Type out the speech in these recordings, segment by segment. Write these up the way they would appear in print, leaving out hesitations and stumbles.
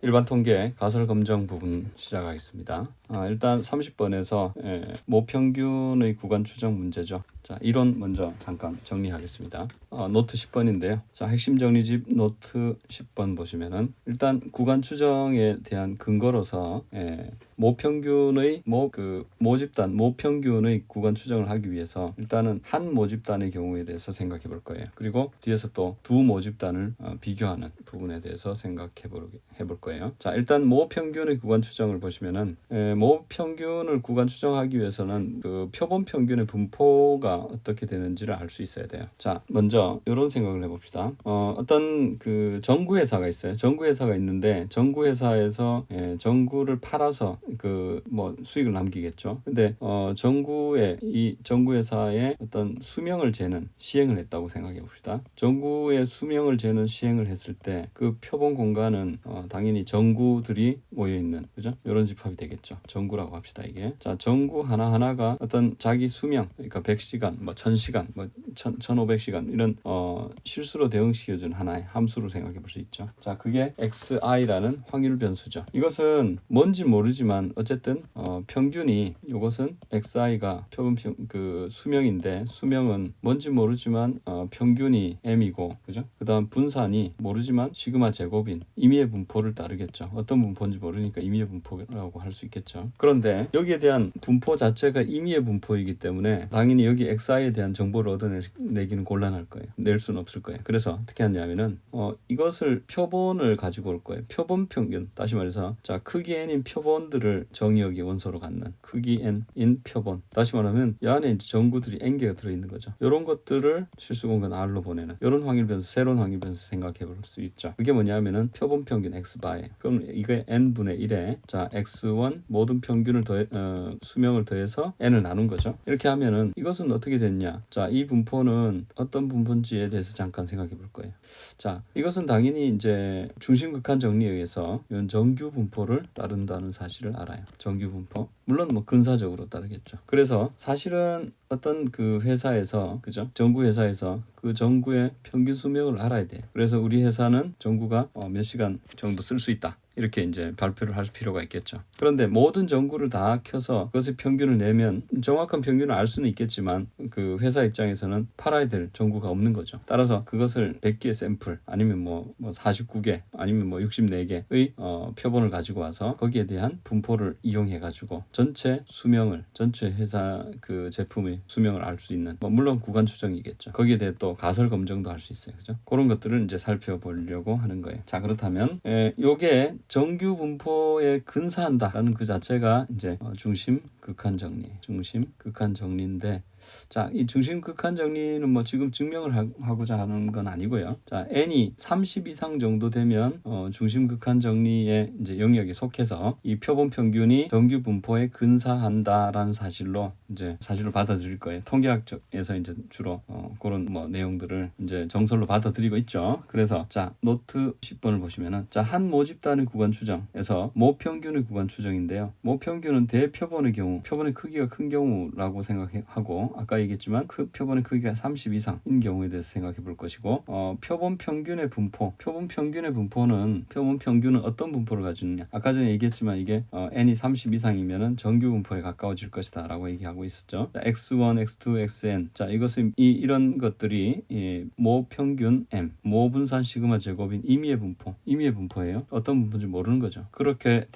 일반 통계 가설 검정 부분 시작하겠습니다. 일단 30번에서 모평균의 구간 추정 문제죠. 자, 이론 먼저 잠깐 정리하겠습니다. 노트 10번인데요. 자, 핵심 정리집 노트 10번 보시면은 일단 구간 추정에 대한 근거로서 모평균의 모집단 모평균의 구간 추정을 하기 위해서 일단은 한 모집단의 경우에 대해서 생각해 볼 거예요. 그리고 뒤에서 또 두 모집단을 비교하는 부분에 대해서 생각해 볼 거예요. 자, 일단 모평균의 구간 추정을 보시면은 모평균을 구간 추정하기 위해서는 그 표본 평균의 분포가 어떻게 되는지를 알 수 있어야 돼요. 자, 먼저 이런 생각을 해봅시다. 어떤 그 전구 회사가 있어요. 전구 회사가 있는데 전구 회사에서 전구를 팔아서 그 뭐 수익을 남기겠죠. 근데 이 전구 회사의 어떤 수명을 재는 시행을 했다고 생각해 봅시다. 전구의 수명을 재는 시행을 했을 때 그 표본 공간은 당연히 전구들이 모여 있는, 그죠? 이런 집합이 되겠죠. 전구라고 합시다, 이게. 자, 전구 하나하나가 어떤 자기 수명, 그러니까 100시간, 뭐 1000시간, 뭐 1500시간 이런 실수로 대응시켜준 하나의 함수로 생각해 볼 수 있죠. 자, 그게 xi라는 확률 변수죠. 이것은 뭔지 모르지만 어쨌든 평균이, 이것은 xi가 표본 그 수명인데, 수명은 뭔지 모르지만 평균이 m이고, 그죠? 그다음 분산이 모르지만 시그마 제곱인 임의의 분포를 따르겠죠. 어떤 분포인지 모르니까 임의의 분포라고 할 수 있겠죠. 그런데 여기에 대한 분포 자체가 임의의 분포이기 때문에 당연히 여기 xi에 대한 정보를 얻어내기는 곤란할 거예요. 낼 수는 없을 거예요. 그래서 어떻게 하냐면은 이것을 표본을 가지고 올 거예요. 표본 평균, 다시 말해서 자, 크기 n인 표본들을 정의역의 원소로 갖는 크기 n인 표본, 다시 말하면 이 안에 이제 전구들이 n개가 들어있는 거죠. 이런 것들을 실수 공간 r로 보내는 이런 확률 변수, 새로운 확률 변수 생각해 볼 수 있죠. 그게 뭐냐면은 표본 평균 x바에, 그럼 이게 n분의 1에 자 x1 모든 평균을 수명을 더해서 n을 나눈 거죠. 이렇게 하면은 이것은 어떻게 됐냐? 자, 이 분포는 어떤 분포인지에 대해서 잠깐 생각해 볼 거예요. 자, 이것은 당연히 이제 중심극한 정리에 의해서 이런 정규 분포를 따른다는 사실을 알아요. 정규 분포. 물론 뭐 근사적으로 따르겠죠. 그래서 사실은 어떤 그 회사에서, 그죠? 전구 회사에서 그 전구의 평균 수명을 알아야 돼. 그래서 우리 회사는 전구가 몇 시간 정도 쓸 수 있다, 이렇게 이제 발표를 할 필요가 있겠죠. 그런데 모든 전구를 다 켜서 그것의 평균을 내면 정확한 평균을 알 수는 있겠지만 그 회사 입장에서는 팔아야 될 전구가 없는 거죠. 따라서 그것을 100개의 샘플, 아니면 뭐 49개, 아니면 뭐 64개의 표본을 가지고 와서 거기에 대한 분포를 이용해 가지고 전체 수명을, 전체 회사 그 제품의 수명을 알 수 있는, 뭐 물론 구간 추정이겠죠. 거기에 대해 또 가설 검증도 할 수 있어요. 그죠? 그런 것들을 이제 살펴보려고 하는 거예요. 자, 그렇다면 요게 정규 분포에 근사한다라는 그 자체가 이제 중심 극한 정리인데, 자, 이 중심 극한 정리는 뭐 지금 증명을 하고자 하는 건 아니고요. 자, n이 30 이상 정도 되면 중심 극한 정리의 이제 영역에 속해서 이 표본 평균이 정규 분포에 근사한다라는 사실로 받아들일 거예요. 통계학에서 이제 주로 그런 뭐 내용들을 이제 정설로 받아들이고 있죠. 그래서 자, 노트 10번을 보시면은 자, 한 모집단의 구간 추정에서 모평균의 구간 추정인데요. 모평균은 대표본의 경우, 표본의 크기가 큰 경우라고 생각하고, 아까 얘기했지만 그 표본의 크기가 30 이상인 경우에 대해서 생각해 볼 것이고, 표본 평균의 분포는 어떤 분포를 가지느냐. 아까 전에 얘기했지만 이게 n이 30 이상이면은 정규 분포에 가까워질 것이다 라고 얘기하고 있었죠. 자, x1, x2, xn. 자, 이것은 이런 것들이 모평균 m, 모분산 시그마 제곱인 임의의 분포예요. 어떤 분포인지 모르는 거죠. 그렇게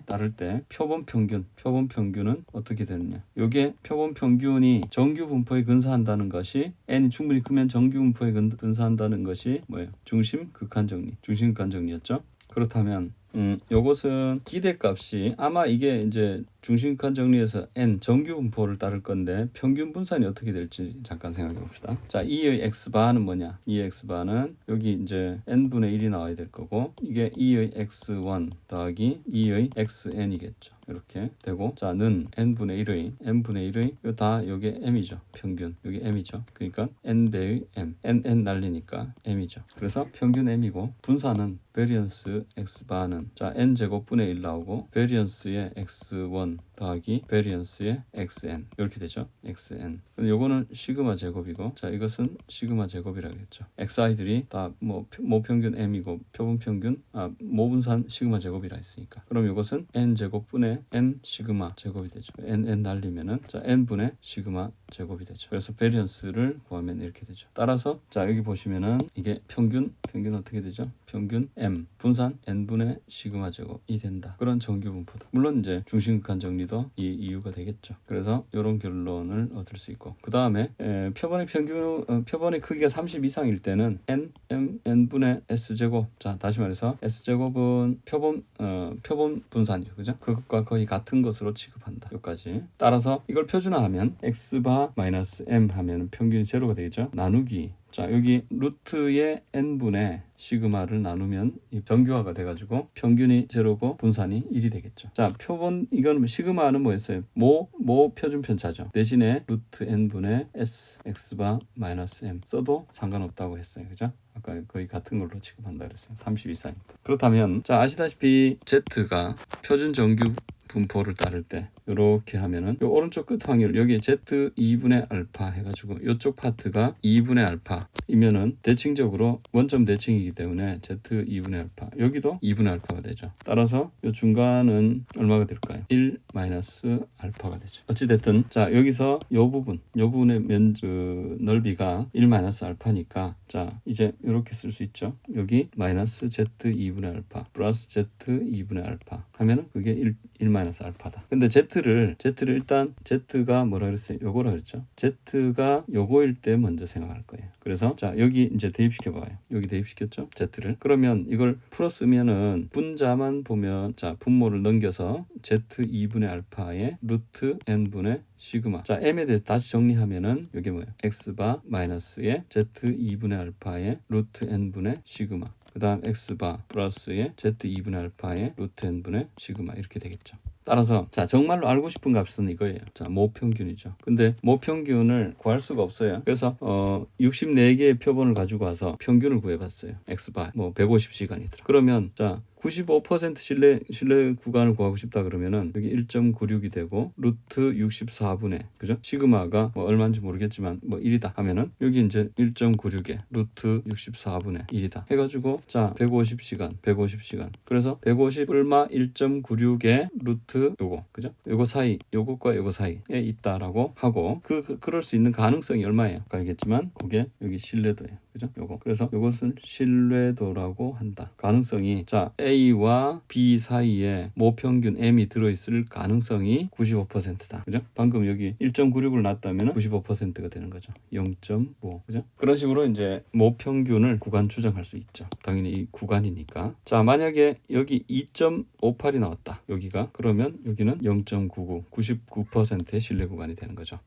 따를 때 표본 평균은 어떻게 되느냐. 요게 표본 평균이 정규 분포에 근사한다는 것이, n이 충분히 크면 정규 분포에 근사한다는 것이 뭐예요? 중심 극한 정리였죠. 그렇다면 요것은 기대값이 아마 이게 이제 중심극한 정리에서 n 정규 분포를 따를 건데 평균 분산이 어떻게 될지 잠깐 생각해 봅시다. 자, 2의 x바는 뭐냐? 2의 x바는 여기 이제 n분의 1이 나와야 될 거고, 이게 2의 x1 더하기 2의 xn이겠죠. 이렇게 되고, 자, 는 n분의 1의 요 다 요게 m이죠. 평균 여기 m이죠. 그러니까 n배의 n 날리니까 m이죠. 그래서 평균 m이고, 분산은 베리언스 x바는 자, n제곱분의 1 나오고, 베리언스의 x1 1 더하기 베리언스의 xn 이렇게 되죠. xn. 근데 요거는 시그마 제곱이고, 자 이것은 시그마 제곱이라고 했죠. xi들이 다 뭐 모평균 m이고 표본평균 모분산 시그마 제곱이라 했으니까, 그럼 이것은 n 제곱분의 n 시그마 제곱이 되죠. n 날리면은 자 n분의 시그마 제곱이 되죠. 그래서 베리언스를 구하면 이렇게 되죠. 따라서 자 여기 보시면은 이게 평균 어떻게 되죠? 평균 m 분산 n분의 시그마 제곱이 된다. 그런 정규 분포다. 물론 이제 중심극한 정리도 이 이유가 되겠죠. 그래서 이런 결론을 얻을 수 있고, 그 다음에 표본의 표본의 크기가 30 이상일 때는 n분의 s 제곱. 자 다시 말해서 s 제곱은 표본 분산이죠, 그죠? 그것과 거의 같은 것으로 취급한다. 여기까지. 따라서 이걸 표준화하면 x바 마이너스 m 하면 평균이 제로가 되겠죠. 나누기. 자 여기 루트의 n분의 시그마를 나누면 정규화가 돼가지고 평균이 제로고 분산이 1이 되겠죠. 자 표본 이건 시그마는 뭐였어요? 모 표준 편차죠. 대신에 루트 n분의 s x바 마이너스 m 써도 상관없다고 했어요, 그죠? 아까 거의 같은 걸로 취급한다 그랬어요. 30 이상입니다. 그렇다면 자 아시다시피 z가 표준 정규 분포를 따를 때 이렇게 하면은 요 오른쪽 끝 확률 여기 z 2분의 알파 해가지고 이쪽 파트가 2분의 알파이면은 대칭적으로 원점 대칭이기 때문에 z 2분의 알파, 여기도 2분의 알파가 되죠. 따라서 요 중간은 얼마가 될까요? 1 마이너스 알파가 되죠. 어찌됐든 자 여기서 요 부분의 넓이가 1 마이너스 알파니까 자 이제 이렇게 쓸 수 있죠. 여기 마이너스 z 2분의 알파 플러스 z 2분의 알파 하면은 그게 1 마이너스 알파다. 근데 z를 일단 z가 뭐라 그랬어요? 요거라 그랬죠. z가 요거일 때 먼저 생각할 거예요. 그래서 자 여기 이제 대입시켜 봐요. 여기 대입시켰죠, z를. 그러면 이걸 풀어 쓰면은 분자만 보면 자 분모를 넘겨서 z 2분의 알파의 루트 n분의 시그마. 자 m에 대해 다시 정리하면은 이게 뭐예요? x바 마이너스의 z 2분의 알파의 루트 n분의 시그마. 그 다음 x바 플러스의 z2분의 알파의 루트 n분의 시그마 이렇게 되겠죠. 따라서 자 정말로 알고 싶은 값은 이거예요. 자 모평균이죠. 근데 모평균을 구할 수가 없어요. 그래서 64개의 표본을 가지고 와서 평균을 구해봤어요. x바 뭐 150시간이더라. 그러면 자 95% 신뢰 구간을 구하고 싶다 그러면은 여기 1.96이 되고 루트 64분의 그죠? 시그마가 뭐 얼마인지 모르겠지만 뭐 1이다 하면은 여기 이제 1.96에 루트 64분의 1이다 해가지고 자 150시간 그래서 150 얼마 1.96에 루트 요거 그죠? 요거 사이 요것과 요거 사이에 있다라고 하고 그럴 수 있는 가능성이 얼마예요? 아까 알겠지만 그게 여기 신뢰도예요. 그죠? 요거. 그래서 요것은 신뢰도라고 한다. 가능성이 자 A와 B 사이에 모평균 M이 들어있을 가능성이 95%다. 그죠? 방금 여기 1.96을 놨다면 95%가 되는 거죠. 0.5. 그죠? 그런 식으로 이제 모평균을 구간 추정할 수 있죠. 당연히 이 구간이니까. 자 만약에 여기 2.58이 나왔다. 여기가. 그러면 여기는 0.99. 99%의 신뢰 구간이 되는 거죠.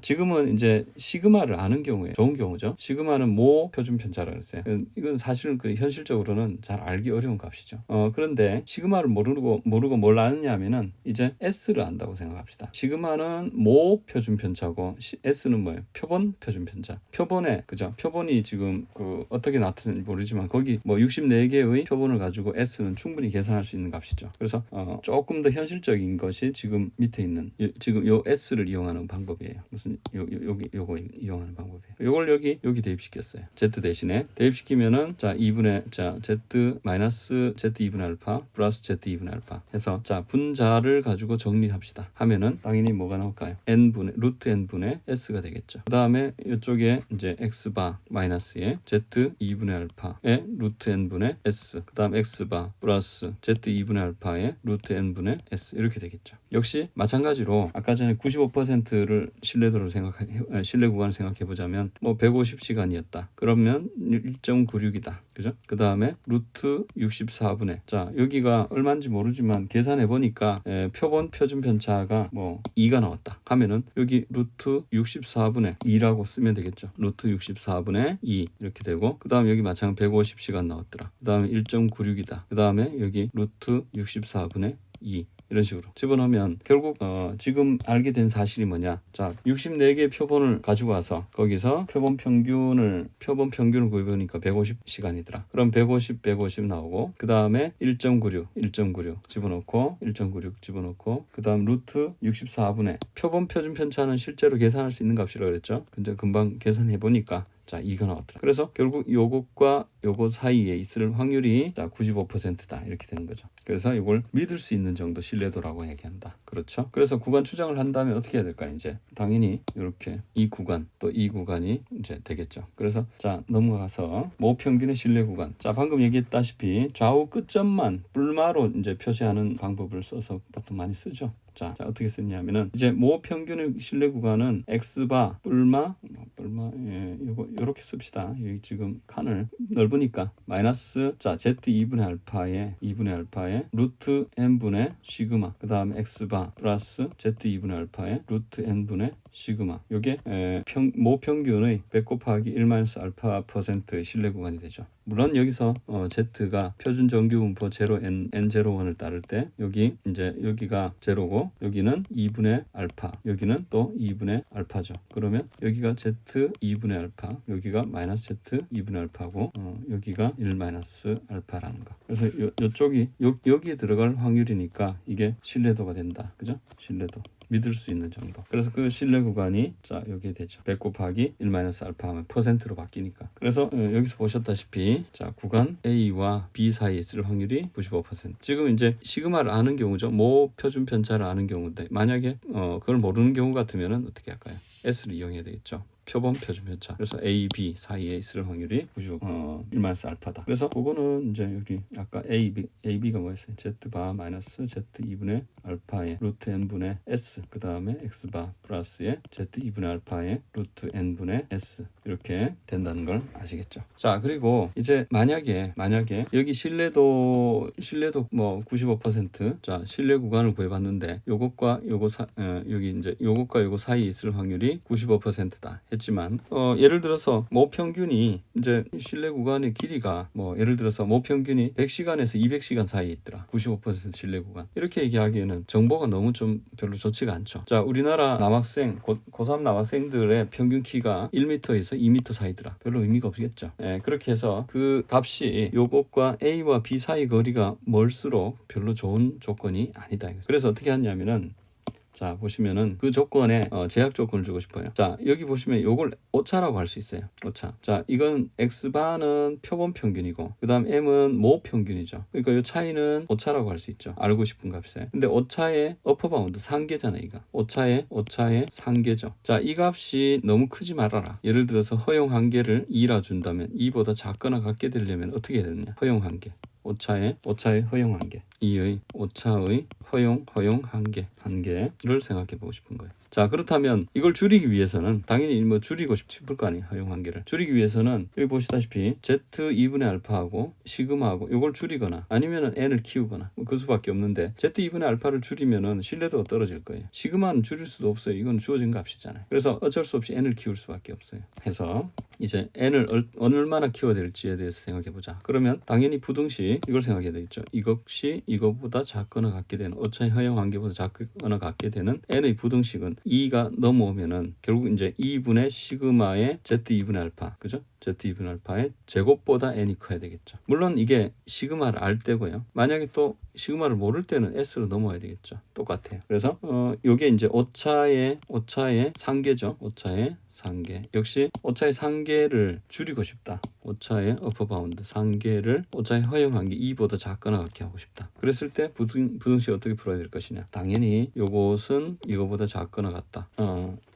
지금은 이제 시그마를 아는 경우에 좋은 경우죠. 시그마는 모 표준 편차라고 했어요. 이건 사실은 현실적으로는 잘 알기 어려운 값이죠. 그런데 시그마를 모르고 뭘 아느냐 하면은 이제 S를 안다고 생각합시다. 시그마는 모 표준 편차고 S는 뭐예요? 표본 표준 편차. 표본에 그죠? 표본이 지금 어떻게 나타나는지 모르지만 거기 뭐 64개의 표본을 가지고 S는 충분히 계산할 수 있는 값이죠. 그래서 조금 더 현실적인 것이 지금 밑에 있는 지금 요 S를 이용하는 방법이에요. 무슨 요거 이용하는 방법이에요. 요걸 여기 대입시켰어요. Z 대신에 대입시키면은 자 2분의 자 Z 마이너스 Z 2분의 알파 플러스 Z 2분의 알파 해서 자 분자를 가지고 정리합시다. 하면은 당연히 뭐가 나올까요? n분의 루트 n분의 s가 되겠죠. 그 다음에 이쪽에 이제 x바 마이너스에 Z 2분의 알파의 루트 n분의 s 그 다음 x바 플러스 Z 2분의 알파의 루트 n분의 s 이렇게 되겠죠. 역시 마찬가지로 아까 전에 95%를 신뢰 구간을 생각해 보자면 뭐 150시간이었다. 그러면 1.96이다. 그죠? 그 다음에 루트 64분의 자 여기가 얼마인지 모르지만 계산해 보니까 표본 표준 편차가 뭐 2가 나왔다 하면은 여기 루트 64분의 2라고 쓰면 되겠죠. 루트 64분의 2 이렇게 되고 그 다음에 여기 마찬가지로 150시간 나왔더라. 그 다음에 1.96이다. 그 다음에 여기 루트 64분의 2 이런 식으로 집어넣으면 결국 지금 알게 된 사실이 뭐냐. 자, 64개의 표본을 가지고 와서 거기서 표본 평균을 구해보니까 150시간이더라. 그럼 150 나오고 그 다음에 1.96 집어넣고 1.96 집어넣고 그 다음 루트 64분의 표본 표준 편차는 실제로 계산할 수 있는 값이라고 그랬죠. 근데 금방 계산해보니까 자, 이거 나왔더라. 그래서 결국 요것과 요것 사이에 있을 확률이 자 95%다 이렇게 되는 거죠. 그래서 이걸 믿을 수 있는 정도 신뢰도라고 얘기한다. 그렇죠? 그래서 구간 추정을 한다면 어떻게 해야 될까요? 이제 당연히 이렇게 이 구간 또 이 구간이 이제 되겠죠. 그래서 자 넘어가서 모평균의 신뢰 구간. 자 방금 얘기했다시피 좌우 끝점만 뿔마로 이제 표시하는 방법을 써서 보통 많이 쓰죠. 자 어떻게 쓰냐면은 이제 모평균의 신뢰 구간은 x바 뿔마 요렇게 씁시다. 여기 지금 칸을 넓으니까 마이너스 자 z 2분의 알파에 루트 n분의 시그마 그 다음에 x바 플러스 z 2분의 알파에 루트 n분의 시그마 요게 모평균의 100 곱하기 1-알파%의 신뢰 구간이 되죠. 물론 여기서 z가 표준 정규분포 0n01을 따를 때 여기 이제 여기가 제로고 여기는 2분의 알파 여기는 또 2분의 알파죠. 그러면 여기가 z 2분의 알파 여기가 마이너스 z 2분의 알파고 여기가 1 마이너스 알파라는 거. 그래서 요쪽이 여기에 들어갈 확률이니까 이게 신뢰도가 된다. 그죠? 신뢰도. 믿을 수 있는 정도. 그래서 그 신뢰 구간이 자 여기에 되죠. 100 곱하기 1-알파 하면 %로 바뀌니까. 그래서 여기서 보셨다시피 자 구간 A와 B 사이에 있을 확률이 95%. 지금 이제 시그마를 아는 경우죠. 모 표준 편차를 아는 경우인데 만약에 그걸 모르는 경우 같으면은 어떻게 할까요? S를 이용해야 되겠죠. 표본 표준 편차. 그래서 A, B 사이에 있을 확률이 1-알파다. 그래서 그거는 이제 여기 아까 AB가 뭐였어요? Z바 마이너스 Z 2분의 알파의 루트 n분의 S 그 다음에 X바 플러스의 Z 2분의 알파의 루트 n분의 S 이렇게 된다는 걸 아시겠죠? 자 그리고 이제 만약에 여기 신뢰도 뭐 95% 자 신뢰 구간을 구해봤는데 요것과 여기 이제 요것과 요거 사이에 있을 확률이 95%다. 했지만 예를 들어서 모평균이 이제 신뢰 구간의 길이가 뭐 예를 들어서 모평균이 100시간에서 200시간 사이에 있더라. 95% 신뢰 구간. 이렇게 얘기하기에는 정보가 너무 좀 별로 좋지가 않죠. 자, 우리나라 남학생 고3 남학생들의 평균 키가 1m에서 2m 사이더라. 별로 의미가 없겠죠. 그렇게 해서 그 값이 요것과 A와 B 사이 거리가 멀수록 별로 좋은 조건이 아니다. 그래서 어떻게 하냐면은 자 보시면은 그 조건에 제약 조건을 주고 싶어요. 자 여기 보시면 요걸 오차라고 할 수 있어요. 오차. 자 이건 x바는 표본 평균이고 그 다음 m은 모 평균이죠. 그러니까 요 차이는 오차라고 할 수 있죠. 알고 싶은 값에. 근데 오차의 어퍼 바운드 상계잖아 이거. 오차의 상계죠. 자 이 값이 너무 크지 말아라. 예를 들어서 허용 한계를 2라 준다면 2보다 작거나 같게 되려면 어떻게 해야 되느냐. 허용 한계. 오차의 허용 한계. 2의 오차의 허용 한계를 생각해 보고 싶은 거예요. 자 그렇다면 이걸 줄이기 위해서는 당연히 뭐 줄이고 싶을 거 아니에요. 허용 한계를 줄이기 위해서는 여기 보시다시피 z 2분의 알파하고 시그마하고 이걸 줄이거나 아니면은 n을 키우거나 그 수밖에 없는데 z 2분의 알파를 줄이면은 신뢰도가 떨어질 거예요. 시그마는 줄일 수도 없어요. 이건 주어진 값이잖아요. 그래서 어쩔 수 없이 n을 키울 수밖에 없어요. 해서 이제 n을 얼마나 키워야 될지에 대해서 생각해 보자. 그러면 당연히 부등식 이걸 생각해야 되겠죠. 이것이 이거보다 작거나 같게 되는 오차의 허용 한계보다 작거나 같게 되는 n의 부등식은 2가 넘어오면은 결국 이제 2분의 시그마의 z2분의 알파 그죠? z2분의 알파의 제곱보다 n이 커야 되겠죠. 물론 이게 시그마를 알 때고요. 만약에 또 시그마를 모를 때는 s로 넘어야 되겠죠. 똑같아요. 그래서 요게 이제 오차의 상계죠. 오차의 상계. 역시 오차의 상계를 줄이고 싶다. 오차의 어퍼 바운드 상계를 오차의 허용 한계 2보다 작거나 같게 하고 싶다. 그랬을 때 부등식 어떻게 풀어야 될 것이냐. 당연히 요것은 이거보다 작거나 같다.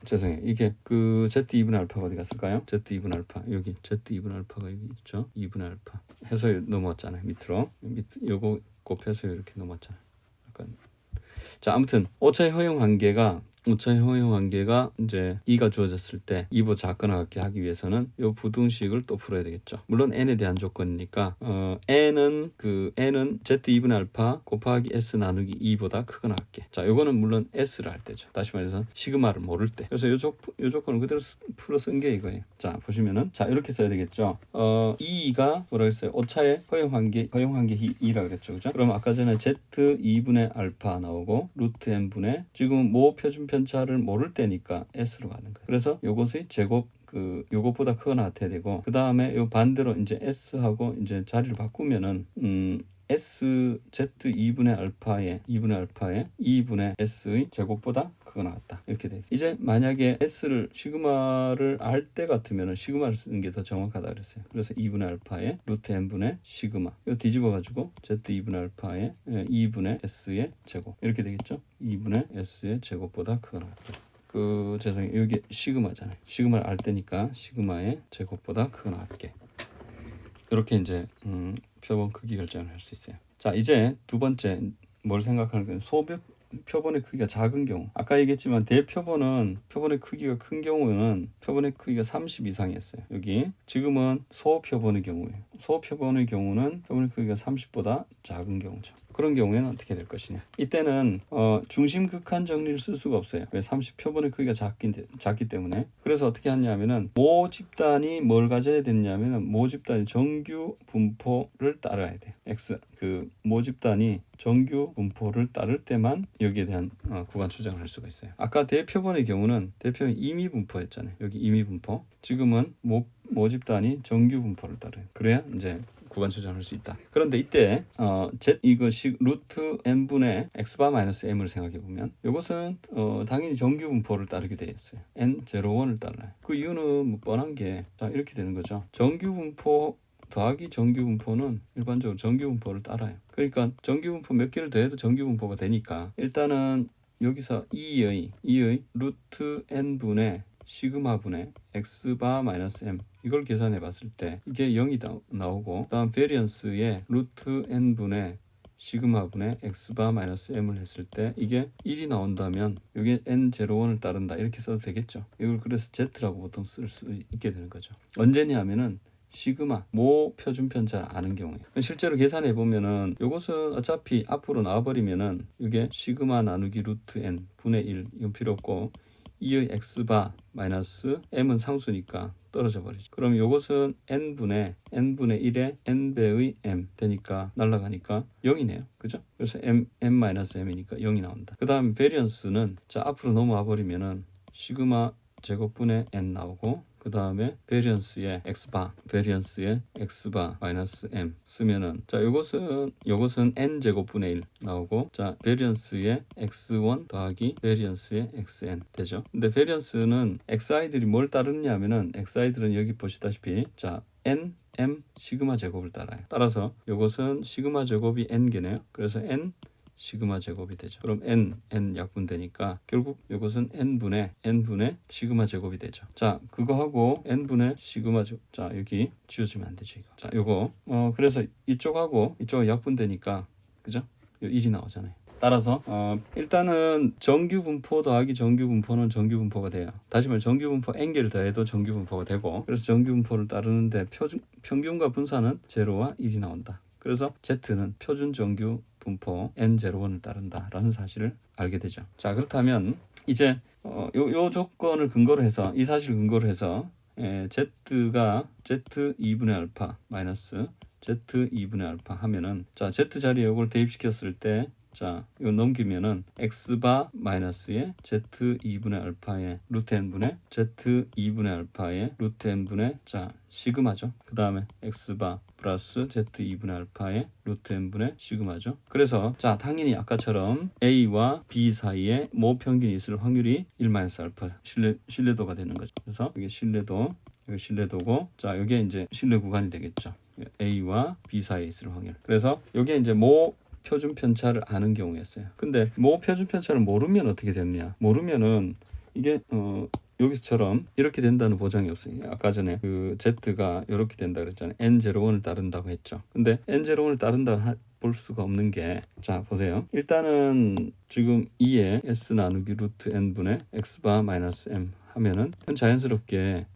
죄송해요. 이게 그 Z2분의 알파가 어디 갔을까요? Z2분의 알파. 여기 Z2분의 알파가 여기 있죠. 2분의 알파. 해서 넘어왔잖아요. 밑으로. 요거 곱해서 이렇게 넘어왔잖아요. 약간. 자, 아무튼 오차의 허용 한계가 오차의 허용 한계가 이제 2가 주어졌을 때 2보다 작거나 같게 하기 위해서는 이 부등식을 또 풀어야 되겠죠. 물론 n에 대한 조건이니까 n은 z2분의 알파 곱하기 s 나누기 2보다 크거나 같게. 자, 요거는 물론 s를 할 때죠. 다시 말해서 시그마를 모를 때. 그래서 요 조건을 그대로 풀어 쓴 게 이거예요. 자, 보시면은 자, 이렇게 써야 되겠죠. 2가 뭐라 했어요? 오차의 허용 한계 2라 그랬죠. 그죠? 그럼 아까 전에 z2분의 알파 나오고 루트 n분의 지금 모 표준 편차를 모를 때니까 s로 가는 거예요. 그래서 요것의 제곱 요것보다 크거나 같아야 되고, 그 다음에 요 반대로 이제 s하고 이제 자리를 바꾸면은 s z 2분의 알파의 2분의 s의 제곱보다 크거나 같다. 이렇게 돼. 이제 만약에 s를 시그마를 알 때 같으면은 시그마를 쓰는 게 더 정확하다 그랬어요. 그래서 2분의 알파의 루트 n분의 시그마. 이거 뒤집어 가지고 z 2분의 알파의 2분의 s의 제곱. 이렇게 되겠죠? 2분의 s의 제곱보다 크거나 같다. 죄송해요. 여기 시그마잖아요. 시그마를 알 때니까 시그마의 제곱보다 크거나 같게. 이렇게 이제 표본 크기 결정을 할 수 있어요. 자, 이제 두 번째 뭘 생각하는 거예요. 표본의 크기가 작은 경우. 아까 얘기했지만 대표본은 표본의 크기가 큰 경우는 표본의 크기가 30 이상이었어요. 여기 지금은 소표본의 경우예요. 소표본의 경우는 표본의 크기가 30보다 작은 경우죠. 그런 경우에는 어떻게 될 것이냐. 이때는 중심 극한 정리를 쓸 수가 없어요. 왜? 30 표본의 크기가 작기 때문에. 그래서 어떻게 하냐면은 모 집단이 뭘 가져야 되냐면은 모 집단이 정규 분포를 따라야 돼요. 모 집단이 정규 분포를 따를 때만 여기에 대한 구간 추정을 할 수가 있어요. 아까 대표본의 경우는 대표본 임의 분포였잖아요. 여기 임의 분포. 지금은 모 집단이 정규 분포를 따라요. 그래야 이제 구간 추정할 수 있다. 그런데 이때 루트 n분의 x바 마이너스 m을 생각해 보면 이것은 당연히 정규 분포를 따르게 되어 있어요. n01을 따라요. 그 이유는 뭐 뻔한 게 자, 이렇게 되는 거죠. 정규 분포 더하기 정규 분포는 일반적으로 정규 분포를 따라요. 그러니까 정규 분포 몇 개를 더해도 정규 분포가 되니까 일단은 여기서 2의 루트 n분의 시그마분의 x바 마이너스 m 이걸 계산해 봤을 때 이게 0이 나오고, 다음 베리언스의 루트 n분의 시그마분의 x바 마이너스 m을 했을 때 이게 1이 나온다면 이게 n01을 따른다 이렇게 써도 되겠죠. 이걸 그래서 z라고 보통 쓸 수 있게 되는 거죠. 언제냐 하면은 시그마 모 표준 편차를 아는 경우에. 실제로 계산해 보면은 이것은 어차피 앞으로 나와버리면은 이게 시그마 나누기 루트 n 분의 1 이건 필요 없고 2의 x바 마이너스 m은 상수니까 떨어져 버리죠. 그럼 이것은 n분의 1의 n배의 m 되니까 날라가니까 0이네요. 그죠? 그래서 m-m이니까 0이 나온다. 그 다음 베리언스는 자 앞으로 넘어와 버리면은 시그마 제곱분의 n 나오고, 그 다음에 베리언스의 x바 마이너스 m 쓰면은 자 요것은 n 제곱분의 1 나오고, 자 베리언스의 x1 더하기 베리언스의 xn 되죠. 근데 베리언스는 xi들이 뭘 따르느냐 하면은 xi들은 여기 보시다시피 자 n m 시그마 제곱을 따라요. 따라서 요것은 시그마 제곱이 n개네요. 그래서 n 시그마 제곱이 되죠. 그럼 n 약분되니까 결국 이것은 n분의 시그마 제곱이 되죠. 자, 그거하고 n분의 시그마 제곱. 자, 여기 지워지면 안 되죠, 이거. 자, 요거 그래서 이쪽하고 약분되니까 그죠? 요 1이 나오잖아요. 따라서 일단은 정규 분포 더하기 정규 분포는 정규 분포가 돼요. 다시 말해 정규 분포 n개를 더해도 정규 분포가 되고, 그래서 정규 분포를 따르는데 평균과 분산은 0와 1이 나온다. 그래서 z는 표준 정규 분포 n01을 따른다라는 사실을 알게 되죠. 자, 그렇다면 이제 요 조건을 근거로 해서 이 사실을 근거로 해서 z가 z2분의 알파 마이너스 z2분의 알파 하면은 자 z 자리에 이걸 대입시켰을 때 자 이거 넘기면은 x바 마이너스의 z2분의 알파의 루트 n분의 z2분의 알파의 루트 n분의 자 시그마죠. 그 다음에 x바 플러스 z2분의 알파의 루트 n분의 시그마죠. 그래서 자 당연히 아까처럼 a와 b 사이에 모 평균이 있을 확률이 1-알파 신뢰도가 되는 거죠. 그래서 이게 신뢰도고, 자 이게 이제 신뢰 구간이 되겠죠. a와 b 사이에 있을 확률. 그래서 이게 이제 모 표준 편차를 아는 경우였어요. 근데 모 표준 편차를 모르면 어떻게 되느냐? 모르면은 이게 여기서처럼 이렇게 된다는 보장이 없어요. 아까 전에 그 z가 이렇게 된다 그랬잖아요. n01을 따른다고 했죠. 근데 n01을 따른다 볼 수가 없는 게, 자 보세요. 일단은 지금 2에 S 나누기 루트 n분의 x바 마이너스 m 하면은 자연스럽게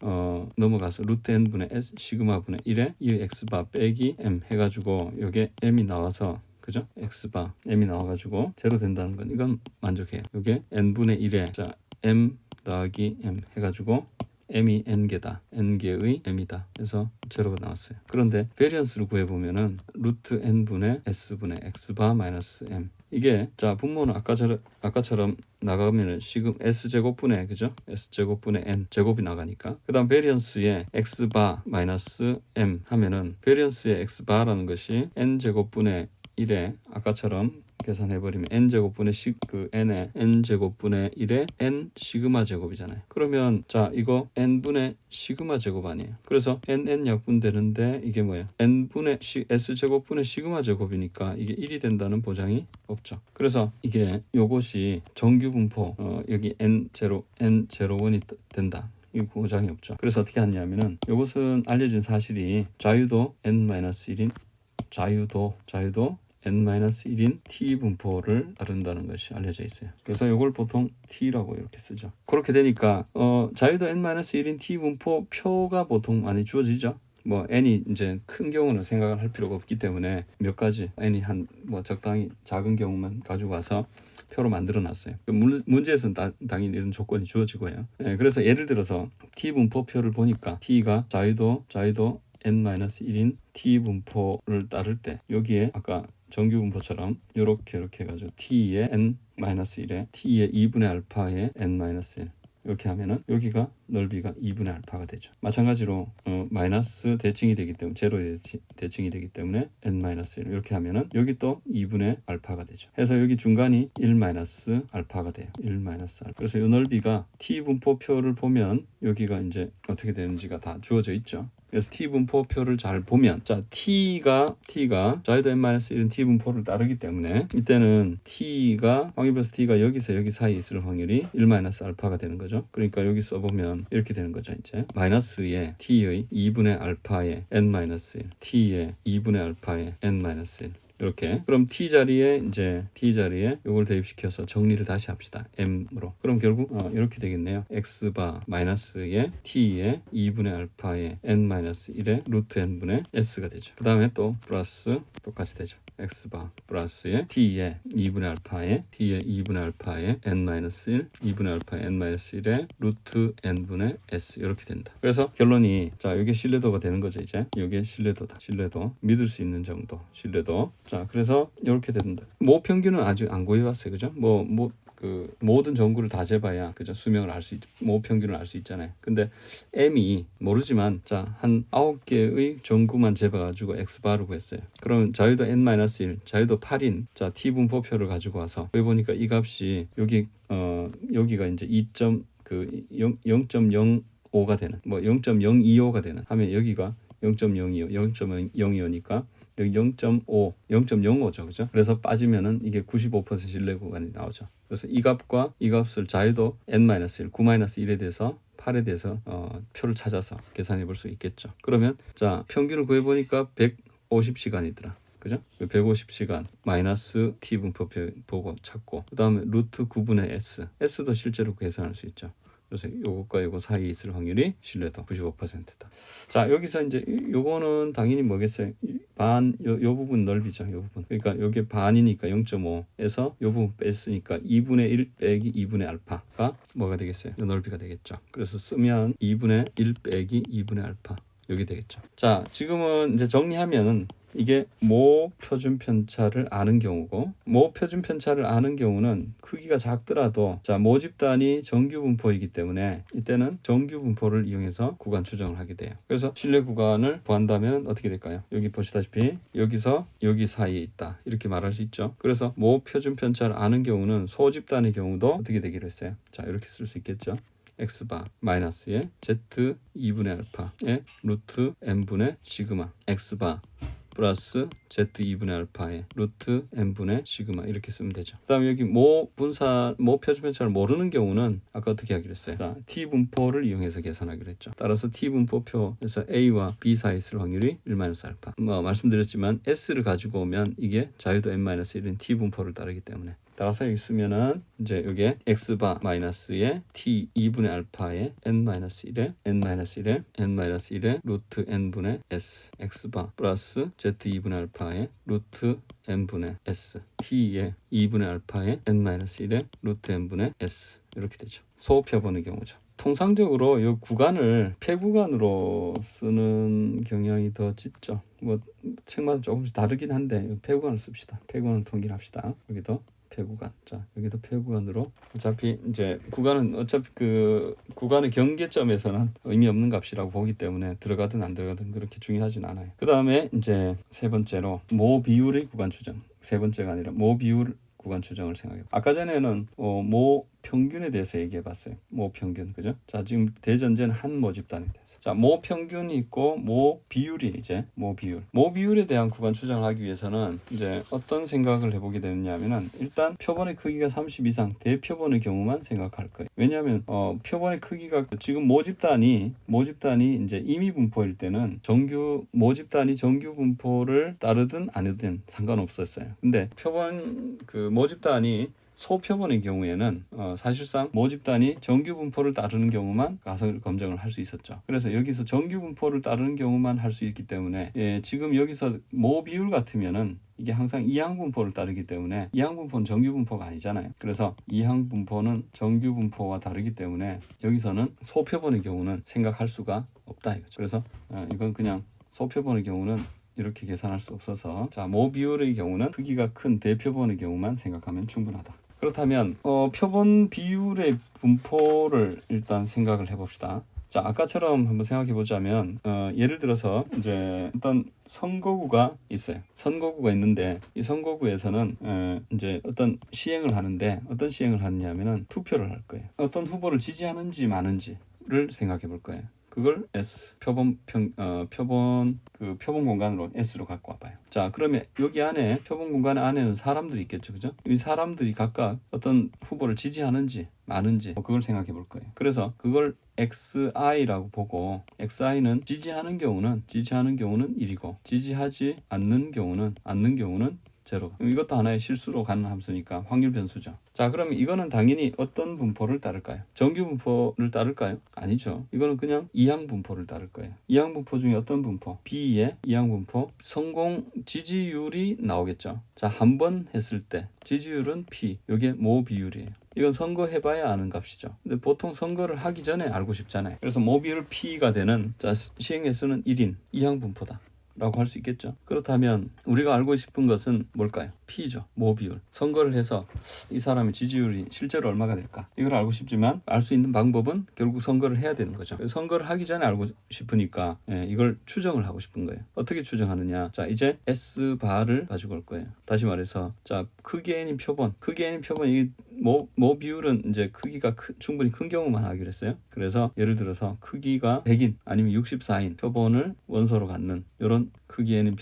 넘어가서 루트 n분의 s 시그마분의 1에 이 x바 빼기 m 해가지고 요게 m이 나와서, 그죠? x바 m이 나와가지고 제로 된다는 건 이건 만족해요. 요게 n분의 1에 자 m 더하기 m 해가지고 m이 n개다. n개의 m이다. 그래서 제로가 나왔어요. 그런데 베리언스를 구해보면은 루트 n분의 s분의 x바 마이너스 m, 이게 자 분모는 아까처럼 나가면은 지금 s제곱분의, 그죠? s제곱분의 n 제곱이 나가니까, 그 다음 베리언스의 x바 마이너스 m 하면은 베리언스의 x바라는 것이 n제곱분의 1에 아까처럼 계산해버리면 n제곱분의 n의 n제곱분의 1의 n 시그마 제곱이잖아요. 그러면 자 이거 n분의 시그마 제곱 아니에요. 그래서 n 약분되는데 이게 뭐예요? n분의 s제곱분의 시그마 제곱이니까 이게 1이 된다는 보장이 없죠. 그래서 이게 요것이 정규분포 여기 n01이 된다. 이 보장이 없죠. 그래서 어떻게 하냐면은 요것은 알려진 사실이 자유도 n-1인 자유도 n-1인 t 분포를 다룬다는 것이 알려져 있어요. 그래서 이걸 보통 t라고 이렇게 쓰죠. 그렇게 되니까 자유도 n-1인 t 분포 표가 보통 많이 주어지죠. 뭐 n이 이제 큰 경우는 생각을 할 필요가 없기 때문에 몇 가지 n이 한 뭐 적당히 작은 경우만 가지고 와서 표로 만들어 놨어요. 문제에서는 당연히 이런 조건이 주어지고요. 네, 그래서 예를 들어서 t 분포표를 보니까 t가 자유도 n-1인 t 분포를 따를 때 여기에 아까 정규 분포처럼 이렇게 해가지고 t의 n-1에 t의 2분의 알파의 n-1 이렇게 하면은 여기가 넓이가 2분의 알파가 되죠. 마찬가지로 마이너스 대칭이 되기 때문에 제로 대칭이 되기 때문에 n-1 이렇게 하면은 여기 또 2분의 알파가 되죠. 해서 여기 중간이 1 알파가 돼요. 1 알파. 그래서 이 넓이가 t 분포표를 보면 여기가 이제 어떻게 되는지가 다 주어져 있죠. 그래서 t 분포표를 잘 보면 자 t가 자유도 n-1은 t 분포를 따르기 때문에 이때는 t가 확률별수 t가 여기서 여기 사이에 있을 확률이 1 알파가 되는 거죠. 그러니까 여기 써보면 이렇게 되는 거죠. 이제 마이너스의 t의 2분의 알파의 n-1 t의 2분의 알파의 n-1 이렇게. 그럼 t 자리에 이걸 대입시켜서 정리를 다시 합시다. m으로. 그럼 결국 이렇게 되겠네요. x바 마이너스의 t의 2분의 알파의 n-1의 루트 n분의 s가 되죠. 그 다음에 또 플러스 똑같이 되죠. x바 플러스의 t의 2분의 알파의 n-1 2분의 알파의 n-1의 루트 n분의 s 이렇게 된다. 그래서 결론이 자 이게 신뢰도가 되는 거죠. 이제 이게 신뢰도다. 신뢰도 믿을 수 있는 정도 신뢰도. 자 그래서 이렇게 된다. 모 평균은 아직 안 구해봤어요. 그죠? 그 모든 전구를 다 재봐야 그죠 수명을 알 수 있, 모 평균을 알 수 있잖아요. 근데 m이 모르지만 자 한 9개의 전구만 재봐가지고 x바를 구했어요. 그러면 자유도 n-1 자유도 8인 자 t 분포표를 가지고 와서 여기 보니까 이 값이 여기가 이제 0.05가 되는 뭐 0.025가 되는 하면 여기가 0.025니까 여기 0.05죠. 그죠? 그래서 빠지면은 이게 95% 신뢰 구간이 나오죠. 그래서 이 값과 이 값을 자유도 n-1, 9-1에 대해서 8에 대해서 표를 찾아서 계산해 볼 수 있겠죠. 그러면 자, 평균을 구해 보니까 150시간이더라. 그죠? 150시간 마이너스 t 분포표 보고 찾고 그다음에 루트 9분의 s도 실제로 계산할 수 있죠. 그래서 요것과 요거 사이에 있을 확률이 신뢰도 95%다. 자, 여기서 이제 요거는 당연히 뭐겠어요? 요 부분 넓이죠. 요 부분. 그러니까 요게 반이니까 0.5에서 요 부분 뺐으니까 2분의 1 빼기 2분의 알파가 뭐가 되겠어요? 요 넓이가 되겠죠. 그래서 쓰면 2분의 1 빼기 2분의 알파. 여기 되겠죠. 자, 지금은 이제 정리하면은 이게 모 표준 편차를 아는 경우고 모 표준 편차를 아는 경우는 크기가 작더라도 자 모집단이 정규 분포이기 때문에 이때는 정규 분포를 이용해서 구간 추정을 하게 돼요. 그래서 신뢰 구간을 구한다면 어떻게 될까요? 여기 보시다시피 여기서 여기 사이에 있다 이렇게 말할 수 있죠. 그래서 모 표준 편차를 아는 경우는 소집단의 경우도 어떻게 되기로 했어요? 자 이렇게 쓸 수 있겠죠. x바 마이너스의 z 2분의 알파의 루트 n분의 시그마 x바 플러스 Z2분의 알파에 루트 n분의 시그마 이렇게 쓰면 되죠. 그 다음에 여기 모 표준 편차를 모르는 경우는 아까 어떻게 하기로 했어요? 자, T분포를 이용해서 계산하기로 했죠. 따라서 T분포표에서 A와 B 사이에 있을 확률이 1-알파. 말씀드렸지만 S를 가지고 오면 이게 자유도 n-1인 T분포를 따르기 때문에 따라서 여기 쓰면은 이제 이게 x바 마이너스의 t 2분의 알파의 n-1에 n-1에 루트 n분의 s x바 플러스 z 2분의 알파의 루트 n분의 s t의 2분의 알파의 n-1에 루트 n분의 s 이렇게 되죠. 소표본의 경우죠. 통상적으로 이 구간을 폐구간으로 쓰는 경향이 더 짙죠. 책마다 조금씩 다르긴 한데 폐구간을 씁시다. 폐구간을 통일합시다. 여기도 폐구간. 자, 여기도 폐구간으로 어차피 이제 구간은 어차피 그 구간의 경계점에서는 의미 없는 값이라고 보기 때문에 들어가든 안 들어가든 그렇게 중요하진 않아요. 그 다음에 이제 세 번째로 모 비율의 구간 추정. 세 번째가 아니라 모 비율 구간 추정을 생각해. 아까 전에는 모 평균에 대해서 얘기해 봤어요. 모 평균. 그죠? 자, 지금 대전제는 한 모집단에 대해서. 자, 모 평균이 있고 모 비율이 이제 모 비율. 모 비율에 대한 구간 추정을 하기 위해서는 이제 어떤 생각을 해보게 되느냐면은 일단 표본의 크기가 30 이상 대표본의 경우만 생각할 거예요. 왜냐하면 표본의 크기가 지금 모집단이 이제 임의 분포일 때는 모집단이 정규 분포를 따르든 아니든 상관없었어요. 근데 표본 모집단이 소표본의 경우에는 사실상 모집단이 정규 분포를 따르는 경우만 가설 검증을 할 수 있었죠. 그래서 여기서 정규 분포를 따르는 경우만 할 수 있기 때문에 지금 여기서 모 비율 같으면은 이게 항상 이항 분포를 따르기 때문에 이항 분포는 정규 분포가 아니잖아요. 그래서 이항 분포는 정규 분포와 다르기 때문에 여기서는 소표본의 경우는 생각할 수가 없다 이거죠. 그래서 이건 그냥 소표본의 경우는 이렇게 계산할 수 없어서 자, 모 비율의 경우는 크기가 큰 대표본의 경우만 생각하면 충분하다. 그렇다면 표본 비율의 분포를 일단 생각을 해봅시다. 자, 아까처럼 한번 생각해 보자면 예를 들어서 이제 어떤 선거구가 있어요. 선거구가 있는데 이 선거구에서는 이제 어떤 시행을 하는데 어떤 시행을 하느냐면은 투표를 할 거예요. 어떤 후보를 지지하는지 마는지를 생각해 볼 거예요. 그걸 S 표본 공간으로 S로 갖고 와봐요. 자, 그러면 여기 안에 표본 공간 안에는 사람들이 있겠죠, 그죠? 이 사람들이 각각 어떤 후보를 지지하는지 마는지 그걸 생각해 볼 거예요. 그래서 그걸 XI라고 보고 XI는 지지하는 경우는 1이고 지지하지 않는 경우는 제로. 이것도 하나의 실수로 가는 함수니까 확률 변수죠. 자, 그러면 이거는 당연히 어떤 분포를 따를까요? 정규 분포를 따를까요? 아니죠. 이거는 그냥 이항 분포를 따를 거예요. 이항 분포 중에 어떤 분포? B의 이항 분포. 성공 지지율이 나오겠죠. 자, 한 번 했을 때 지지율은 P. 이게 모 비율이에요. 이건 선거해봐야 아는 값이죠. 근데 보통 선거를 하기 전에 알고 싶잖아요. 그래서 모 비율 P가 되는 시행 횟수는 1인 이항 분포다 라고 할 수 있겠죠. 그렇다면 우리가 알고 싶은 것은 뭘까요? P죠. 모 비율. 선거를 해서 이 사람의 지지율이 실제로 얼마가 될까? 이걸 알고 싶지만 알 수 있는 방법은 결국 선거를 해야 되는 거죠. 선거를 하기 전에 알고 싶으니까 이걸 추정을 하고 싶은 거예요. 어떻게 추정하느냐? 자, 이제 S바를 가지고 올 거예요. 다시 말해서 자, 크기 N인 표본. 이 모 비율은 이제 크기가 충분히 큰 경우만 하기로 했어요. 그래서 예를 들어서 크기가 100인 아니면 64인 표본을 원소로 갖는 이런 크기 N인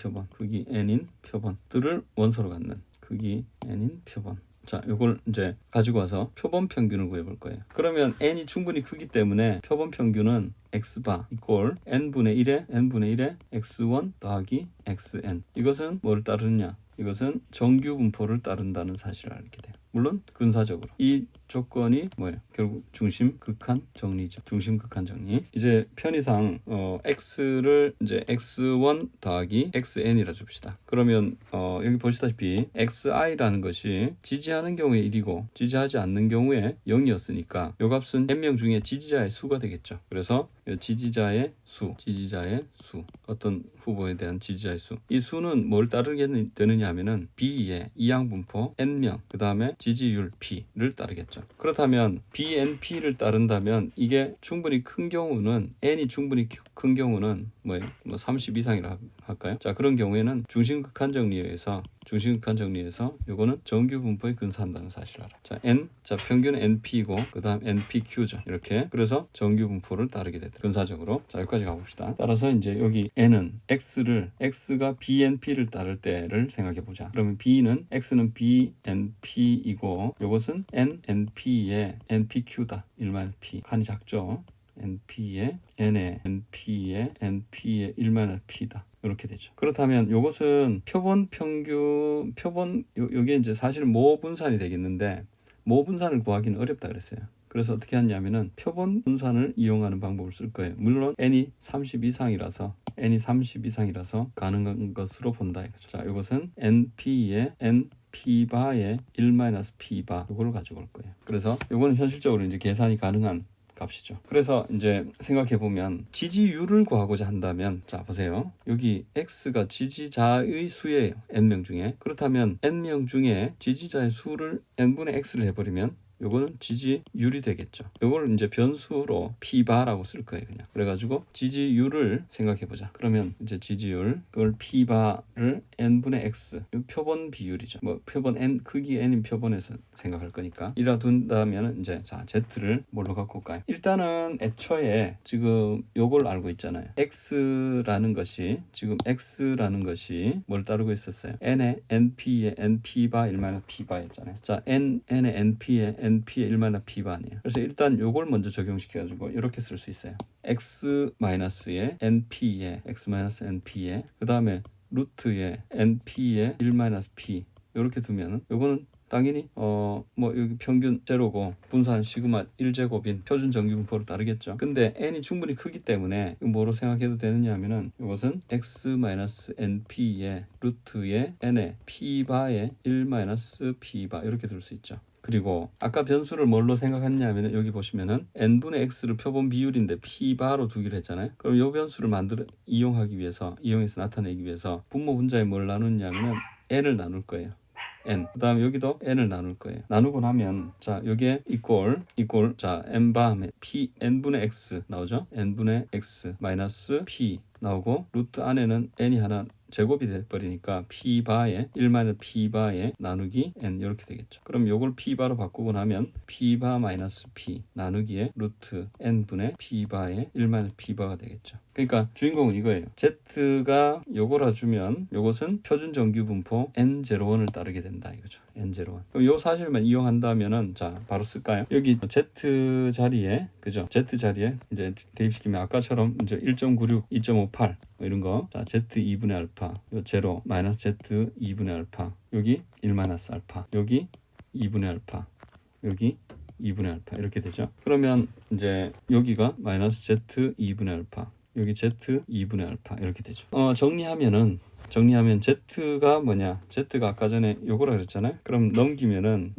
표본들을 원소로 갖는 크기 N인 표본. 자, 이걸 이제 가지고 와서 표본 평균을 구해볼 거예요. 그러면 N이 충분히 크기 때문에 표본 평균은 X바 이꼴 N분의 1에 X1 더하기 XN. 이것은 뭐를 따르느냐? 이것은 정규 분포를 따른다는 사실을 알게 돼요. 물론 근사적으로 이 조건이 뭐예요? 결국 중심 극한 정리죠. 중심 극한 정리. 이제 편의상 x를 이제 x1 더하기 xn이라 줍시다. 그러면 여기 보시다시피 xi라는 것이 지지하는 경우에 1이고 지지하지 않는 경우에 0이었으니까 이 값은 n명 중에 지지자의 수가 되겠죠. 그래서 지지자의 수, 어떤 후보에 대한 지지자의 수. 이 수는 뭘 따르게 되느냐 하면은 B의 이항 분포 n명, 그 다음에 지지율 P를 따르겠죠. 그렇다면 BNP를 따른다면 이게 충분히 큰 경우는 N이 충분히 큰 경우는 뭐예요? 30 이상이라 할까요? 자, 그런 경우에는 중심극한 정리에서 요거는 정규 분포에 근사한다는 사실을 알아. 자, n, 자, 평균은 np고 그다음 npq죠. 이렇게. 그래서 정규 분포를 따르게 됐다. 근사적으로. 자, 여기까지 가봅시다. 따라서 이제 여기 n은 x가 bnp를 따를 때를 생각해 보자. 그러면 x는 bnp이고 요것은 nnp의 npq다. 1만 p. 칸이 작죠. np의 n의 np의 1만 p다. 이렇게 되죠. 그렇다면 이것은 표본 요게 이제 사실은 모 분산이 되겠는데 모 분산을 구하기는 어렵다 그랬어요. 그래서 어떻게 하냐면은 표본 분산을 이용하는 방법을 쓸 거예요. 물론 n이 30 이상이라서 가능한 것으로 본다 이거죠. 자, 이것은 np의 np바의 1-p바 이걸 가지고 올 거예요. 그래서 이거는 현실적으로 이제 계산이 가능한 값이죠. 그래서 이제 생각해 보면 지지율을 구하고자 한다면, 자 보세요. 여기 x가 지지자의 수예요. n명 중에. 그렇다면 n명 중에 지지자의 수를 n분의 x를 해버리면 요거는 지지율이 되겠죠. 요걸 이제 변수로 p바라고 쓸 거예요, 그냥. 그래가지고 지지율을 생각해보자. 그러면 이제 지지율, 그걸 p바를 n분의 x, 표본 비율이죠. 뭐 표본 n, 크기 n인 표본에서 생각할 거니까. 이라 둔다면 이제 자 z를 뭘로 갖고 올까요? 일단은 애초에 지금 요걸 알고 있잖아요. x라는 것이 뭘 따르고 있었어요? n의 np의 np바 1 p바였잖아요. 자, n의 np의 1 p바 아니에요. 그래서 일단 요걸 먼저 적용시켜가지고 이렇게 쓸 수 있어요. x-의 np의 그 다음에 루트의 np의 1 p 이렇게 두면은 요거는 당연히 뭐 여기 평균 제로고 분산 시그마 1제곱인 표준 정규분포로 따르겠죠. 근데 n이 충분히 크기 때문에 뭐로 생각해도 되느냐 하면은 이것은 x-np의 루트의 n의 p바의 1-p바 이렇게 둘 수 있죠. 그리고 아까 변수를 뭘로 생각했냐면 여기 보시면은 n분의 x를 표본 비율인데 p바로 두기로 했잖아요. 그럼 이 변수를 이용해서 나타내기 위해서 분모 분자에 뭘 나누냐면은 n을 나눌 거예요. n. 그 다음에 여기도 n을 나눌 거예요. 나누고 나면 자 여기에 이꼴 자 n바 하면 p n분의 x 나오죠. n분의 x 마이너스 p 나오고 루트 안에는 n이 하나 제곱이 돼버리니까 p바에 1-p바에 나누기 n 이렇게 되겠죠. 그럼 요걸 p바로 바꾸고 나면 p바 마이너스 p 나누기에 루트 n분의 p바에 1-p바가 되겠죠. 그러니까 주인공은 이거예요. z가 요거라 주면 요것은 표준 정규 분포 n01을 따르게 된다 이거죠. n01. 그럼 요 사실만 이용한다면은 자 바로 쓸까요? 여기 z 자리에 그죠? z 자리에 이제 대입시키면 아까처럼 이제 1.96, 2.58 이런 거. 자, z2분의 알파, 요 제로 마이너스 z2분의 알파, 여기 1-알파, 여기 2분의 알파, 여기 2분의 알파 이렇게 되죠. 그러면 이제 여기가 마이너스 z2분의 알파, 여기 z2분의 알파 이렇게 되죠. 정리하면 z가 뭐냐? z가 아까 전에 요거라 그랬잖아요. 그럼 넘기면은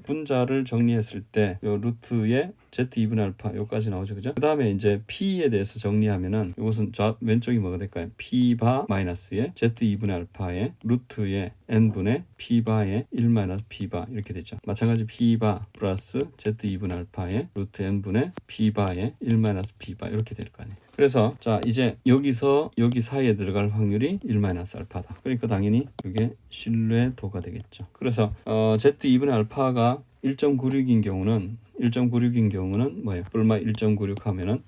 분자를 정리했을 때 요 루트에 z2분의 알파 요까지 나오죠. 그죠? 그 다음에 이제 p에 대해서 정리하면은 이것은 왼쪽이 뭐가 될까요? p바 마이너스에 z2분의 알파에 루트에 n분의 p바에 1-p바 이렇게 되죠. 마찬가지 p바 플러스 z2분의 알파에 루트 n분의 p바에 1-p바 이렇게 될 거 아니에요. 그래서 자 이제 여기서 여기 사이에 들어갈 확률이 1-알파다. 그러니까 당연히 이게 신뢰도가 되겠죠. 그래서 z2분의 알파가 1.96인 경우는 뭐예요? 얼마 1.96 하면은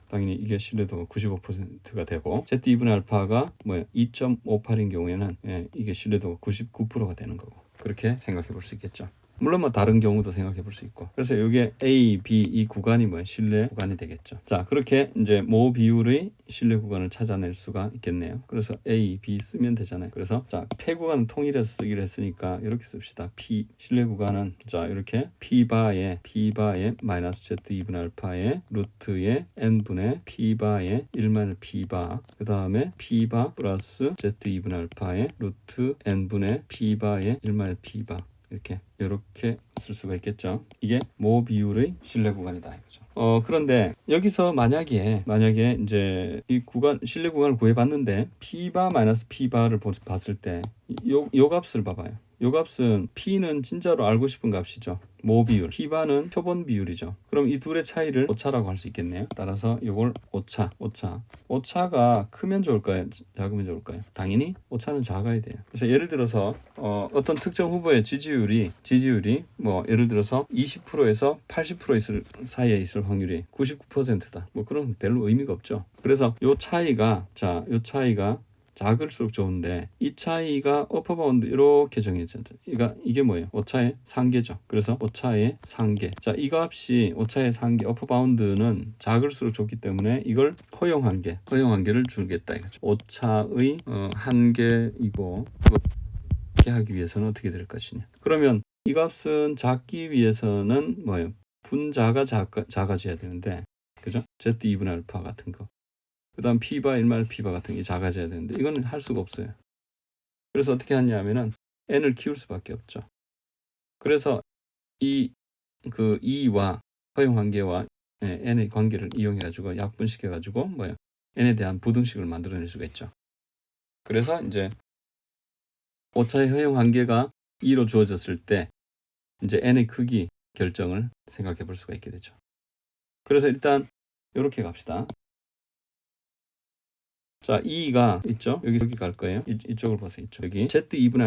당연히 이게 신뢰도가 95%가 되고 z2분의 알파가 뭐예요? 2.58인 경우에는 이게 신뢰도가 99%가 되는 거고 그렇게 생각해 볼 수 있겠죠. 물론 뭐 다른 경우도 생각해 볼 수 있고 그래서 이게 A, B 이 구간이 뭐예요? 신뢰 구간이 되겠죠. 자 그렇게 이제 모 비율의 신뢰 구간을 찾아낼 수가 있겠네요. 그래서 A, B 쓰면 되잖아요. 그래서 자 폐 구간은 통일해서 쓰기로 했으니까 이렇게 씁시다. P 신뢰 구간은 자 이렇게 P바에 마이너스 Z2분의 알파에 루트에 N분의 P바에 1-P바 그 다음에 P바 플러스 Z2분의 알파에 루트 N분의 P바에 1-P바 이렇게 쓸 수가 있겠죠. 이게 모 비율의 신뢰 구간이다 이거죠. 그런데 여기서 만약에 이제 이 구간 신뢰 구간을 구해봤는데 p바 마이너스 p바를 봤을 때 요 값을 봐봐요. 요 값은 p는 진짜로 알고 싶은 값이죠. 모 비율, P바는 표본 비율이죠. 그럼 이 둘의 차이를 오차라고 할 수 있겠네요. 따라서 이걸 오차가 크면 좋을까요? 작으면 좋을까요? 당연히 오차는 작아야 돼요. 그래서 예를 들어서 어떤 특정 후보의 지지율이 뭐 예를 들어서 20%에서 80% 사이에 있을 확률이 99%다. 뭐 그런 별로 의미가 없죠. 그래서 요 차이가 작을수록 좋은데 이 차이가 어퍼 바운드 이렇게 정해졌죠. 이게 뭐예요? 오차의 상계죠. 그래서 오차의 상계. 자, 이 값이 오차의 상계 어퍼 바운드는 작을수록 좋기 때문에 이걸 허용한계를 주겠다 이거죠. 오차의 한계이고 이렇게 하기 위해서는 어떻게 될 것이냐. 그러면 이 값은 작기 위해서는 뭐예요? 분자가 작아져야 되는데, 그죠? Z2분의 알파 같은 거. 그 다음 P바 1마이너스 P바 같은 게 작아져야 되는데 이거는 할 수가 없어요. 그래서 어떻게 하냐면은 n을 키울 수밖에 없죠. 그래서 E와 허용 관계와 n의 관계를 이용해 가지고 약분시켜 가지고 뭐예요? n에 대한 부등식을 만들어낼 수가 있죠. 그래서 이제 오차의 허용 관계가 2로 주어졌을 때 이제 n의 크기 결정을 생각해 볼 수가 있게 되죠. 그래서 일단 이렇게 갑시다. 자, 2가 있죠? 여기 갈 거예요. 이쪽을 보세요. 여기 Z2분의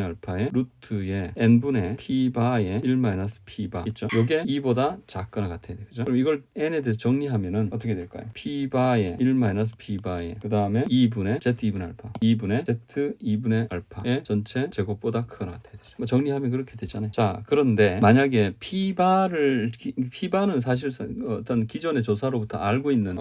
알파에 루트에 n분의 P바에 1-P바 있죠? 요게 2보다 작거나 같아야 돼요. 그죠? 그럼 이걸 n에 대해서 정리하면은 어떻게 될까요? P바에 1-P바에 그 다음에 2분의 Z2분의 알파 2분의 Z2분의 알파의 전체 제곱보다 크거나 같아야 되죠. 뭐 정리하면 그렇게 되잖아요. 자, 그런데 만약에 P바는 사실상 어떤 기존의 조사로부터 알고 있는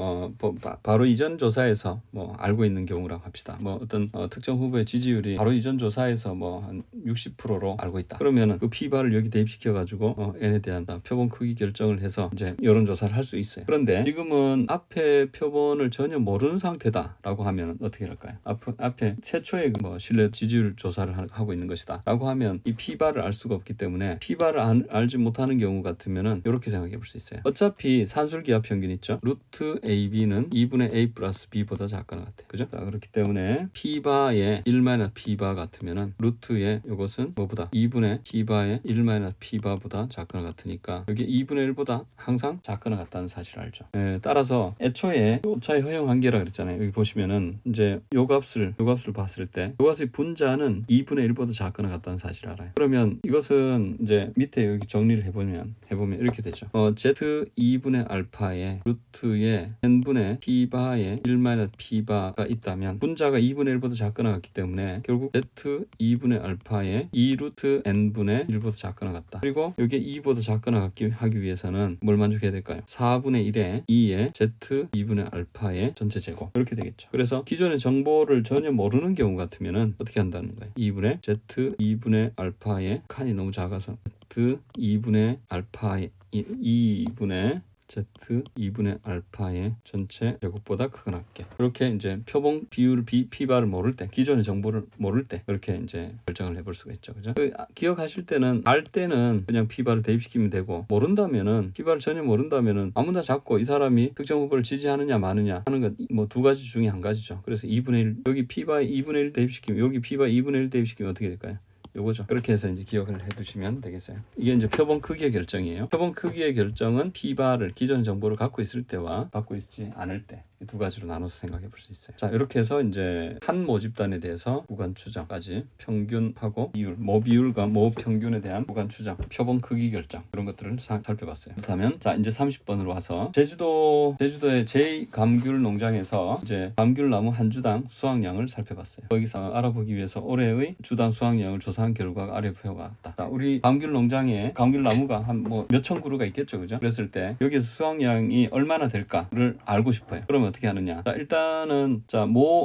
바로 이전 조사에서 뭐 알고 있는 경우라고 합시다. 뭐 어떤 특정 후보의 지지율이 바로 이전 조사에서 뭐 한 60%로 알고 있다. 그러면은 그 P바를 여기 대입시켜 가지고 n에 대한 표본 크기 결정을 해서 이제 여론 조사를 할 수 있어요. 그런데 지금은 앞에 표본을 전혀 모르는 상태다라고 하면 어떻게 할까요? 앞에 최초의 뭐 신뢰 지지율 조사를 하고 있는 것이다라고 하면 이 P바를 알 수가 없기 때문에 P바를 알지 못하는 경우 같으면은 이렇게 생각해 볼 수 있어요. 어차피 산술기압 평균 있죠. 루트 AB는 2분의 A 플러스 B보다 작거나 같아요. 그죠? 자, 그렇기 때문에 P바에 1-P바 같으면은 루트에 이것은 뭐보다 2분의 P바에 1-P바보다 작거나 같으니까 여기 2분의 1보다 항상 작거나 같다는 사실을 알죠. 따라서 애초에 오차의 허용 한계라 그랬잖아요. 여기 보시면은 이제 요 값을 봤을 때 요 값의 분자는 2분의 1보다 작거나 같다는 사실을 알아요. 그러면 이것은 이제 밑에 여기 정리를 해보면 이렇게 되죠. Z2분의 알파에 루트에 n분의 P바에 1-P바가 있다면 분자가 2분의 1보다 작거나 같기 때문에 결국 Z2분의 알파에 2루트 n분의 1보다 작거나 같다. 그리고 이게 2보다 작거나 하기 위해서는 뭘 만족해야 될까요? 4분의 1에 2의 Z2분의 알파의 전체 제곱 이렇게 되겠죠. 그래서 기존의 정보를 전혀 모르는 경우 같으면은 어떻게 한다는 거예요? 2분의 Z2분의 알파의 칸이 너무 작아서 Z2분의 알파의 2분의 Z2분의 알파의 전체 제곱보다 크거나 같게 그렇게 이제 표본 비율 P바를 모를 때 기존의 정보를 모를 때 그렇게 이제 결정을 해볼 수가 있죠. 그죠? 기억하실 때는 알 때는 그냥 P바를 대입시키면 되고 모른다면은 P바를 전혀 모른다면은 아무나 잡고 이 사람이 특정 후보를 지지하느냐 마느냐 하는 건 뭐 두 가지 중에 한 가지죠. 그래서 2분의 1 여기 P바에 2분의 1 대입시키면 여기 P바에 2분의 1 대입시키면 어떻게 될까요? 요거죠. 그렇게 해서 이제 기억을 해두시면 되겠어요. 이게 이제 표본 크기의 결정이에요. 표본 크기의 결정은 P바를 기존 정보를 갖고 있을 때와 갖고 있지 않을 때 두 가지로 나눠서 생각해 볼 수 있어요. 자, 이렇게 해서 이제 한 모집단에 대해서 구간 추정까지 평균하고 비율, 모 비율과 모 평균에 대한 구간 추정, 표본 크기 결정 이런 것들을 살펴봤어요. 그렇다면 자, 이제 30번으로 와서 제주도의 제2감귤 농장에서 이제 감귤 나무 한 주당 수확량을 살펴봤어요. 거기서 알아보기 위해서 올해의 주당 수확량을 조사한 결과가 아래 표가 왔다. 자, 우리 감귤 농장에 감귤 나무가 한 뭐 몇천 그루가 있겠죠, 그죠? 그랬을 때 여기서 수확량이 얼마나 될까를 알고 싶어요. 그러면 어떻게 하느냐? 자, 일단은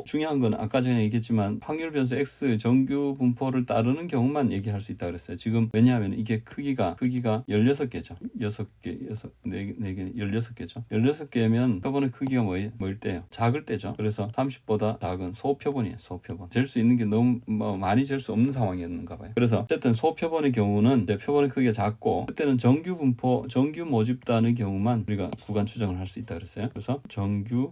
중요한 건 아까 전에 얘기했지만 확률 변수 x 정규 분포를 따르는 경우만 얘기할 수 있다 그랬어요. 지금 왜냐하면 이게 크기가 16개죠. 16개죠. 16개면 표본의 크기가 뭐일 때요? 작을 때죠. 그래서 30보다 작은 소표본이에요. 소표본. 잴 수 있는 게 너무 많이 잴 수 없는 상황이었는가 봐요. 그래서 어쨌든 소표본의 경우는 이제 표본의 크기가 작고 그때는 정규 모집단의 경우만 우리가 구간 추정을 할 수 있다 그랬어요. 그래서 정규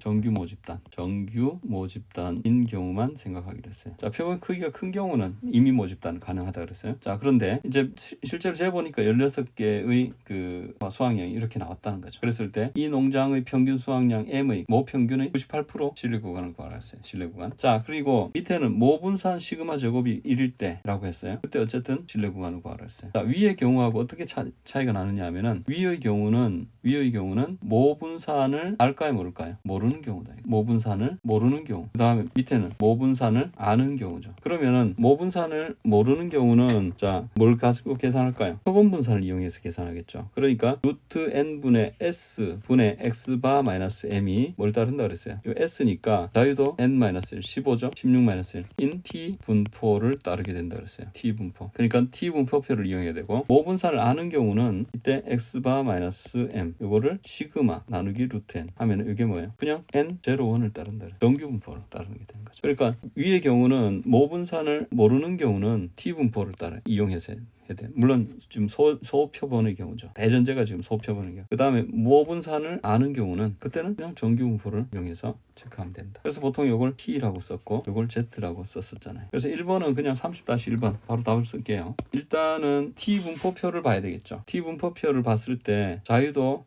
정규 모집단인 경우만 생각하기로 했어요. 자, 표본 크기가 큰 경우는 임의 모집단 가능하다 그랬어요. 자, 그런데 이제 실제로 재보니까 16개의 그 수확량이 이렇게 나왔다는 거죠. 그랬을 때 이 농장의 평균 수확량 M의 모평균의 98% 신뢰 구간을 구하랬어요. 신뢰 구간. 자, 그리고 밑에는 모분산 시그마 제곱이 1일 때라고 했어요. 그때 어쨌든 신뢰 구간을 구하랬어요. 자, 위의 경우하고 어떻게 차이가 나느냐 하면은 위의 경우는 모분산을 알까요, 모를까요? 모르는 경우다. 모분산을 모르는 경우. 그 다음에 밑에는 모분산을 아는 경우죠. 그러면은 모분산을 모르는 경우는 자, 뭘 가지고 계산할까요? 표본 분산을 이용해서 계산하겠죠. 그러니까 루트 n분의 s 분의 x바 마이너스 m이 뭘 따른다 그랬어요? 이 s니까 자유도 n-1 15죠. 16-1 인 t 분포를 따르게 된다 그랬어요. t 분포. 그러니까 t 분포표를 이용해야 되고 모분산을 아는 경우는 이때 x바 마이너스 m 이거를 시그마 나누기 루트 n 하면 이게 뭐예요? 그냥 n01을 따른다. 정규 분포를 따르게 되는 거죠. 그러니까 위의 경우는 모분산을 모르는 경우는 t 분포를 따라 이용해서 해야 돼. 물론 지금 소표본의 경우죠. 대전제가 지금 소표본의 경우. 그 다음에 모분산을 아는 경우는 그때는 그냥 정규 분포를 이용해서 체크하면 된다. 그래서 보통 이걸 T라고 썼고 이걸 Z라고 썼었잖아요. 그래서 1번은 그냥 30-1번 바로 답을 쓸게요. 일단은 T 분포표를 봐야 되겠죠. T 분포표를 봤을 때 자유도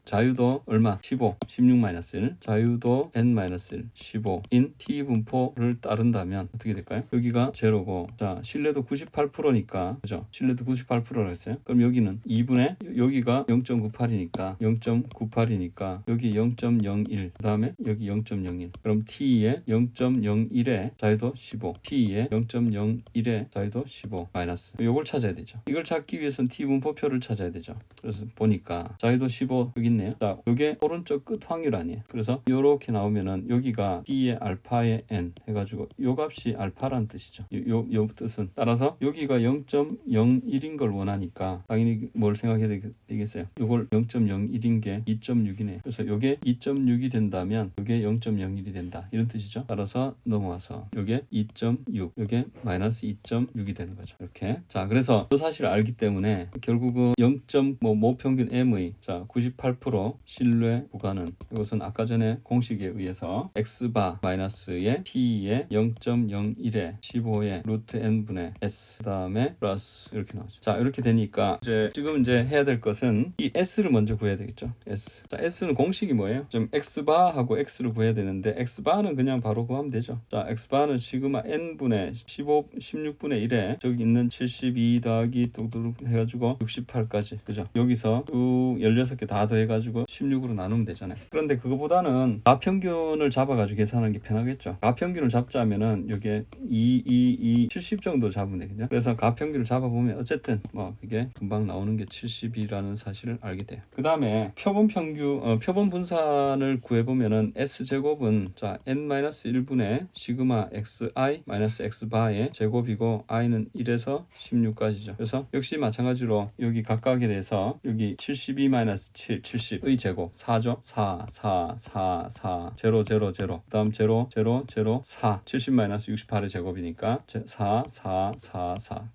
얼마? 15, 16-1 자유도 n-1 15인 T 분포를 따른다면 어떻게 될까요? 여기가 제로고 자 신뢰도 98%니까 그죠? 신뢰도 98%라고 했어요. 그럼 여기는 2분의 여기가 0.98이니까 0.98이니까 여기 0.01 그 다음에 여기 0.01 그럼 T의 0.01에 자유도 15 T의 0.01에 자유도 15 마이너스 이걸 찾아야 되죠. 이걸 찾기 위해서는 T 분포표를 찾아야 되죠. 그래서 보니까 자유도 15 여기 있네요. 자 이게 오른쪽 끝 확률 아니에요. 그래서 이렇게 나오면은 여기가 T의 알파의 n 해가지고 요 값이 알파라는 뜻이죠. 요 뜻은 따라서 여기가 0.01인 걸 원하니까 당연히 뭘 생각해야 되겠어요. 요걸 0.01인 게 2.6이네요. 그래서 요게 2.6이 된다면 요게 0.01이 된다. 이런 뜻이죠. 따라서 넘어와서 요게 2.6 요게 마이너스 2.6이 되는 거죠. 이렇게. 자 그래서 그 사실을 알기 때문에 결국은 0. 모평균 M의 자 98% 신뢰 구간은 이것은 아까 전에 공식에 의해서 X바 마이너스의 T의 0.01에 15의 루트 N분의 S 그 다음에 플러스 이렇게 나오죠. 자 이렇게 되니까 지금 해야 될 것은 이 S를 먼저 구해야 되겠죠. S. 자 S는 공식이 뭐예요? 지금 X바하고 X를 구해야 되는데 X바는 그냥 바로 구하면 되죠. 자 X바는 시그마 N분의 15, 16분의 1에 저기 있는 72 더하기 뚝뚝 해가지고 68까지 그죠? 여기서 쭉 16개 다 더해가지고 16으로 나누면 되잖아요. 그런데 그거보다는 가평균을 잡아가지고 계산하는 게 편하겠죠. 가평균을 잡자면은 여기에 70 정도 잡으면 되겠죠. 그래서 가평균을 잡아보면 어쨌든 뭐 그게 금방 나오는 게 70이라는 사실을 알게 돼요. 그 다음에 표본 분산을 구해보면은 S제곱은 자 n-1분의 시그마 xi 마이너스 x바의 제곱이고 i는 1에서 16까지죠. 그래서 역시 마찬가지로 여기 각각에 대해서 여기 72-7 70의 제곱 4죠. 4 0 0 0 그 다음 0 0 0 4 70-68의 제곱이니까 4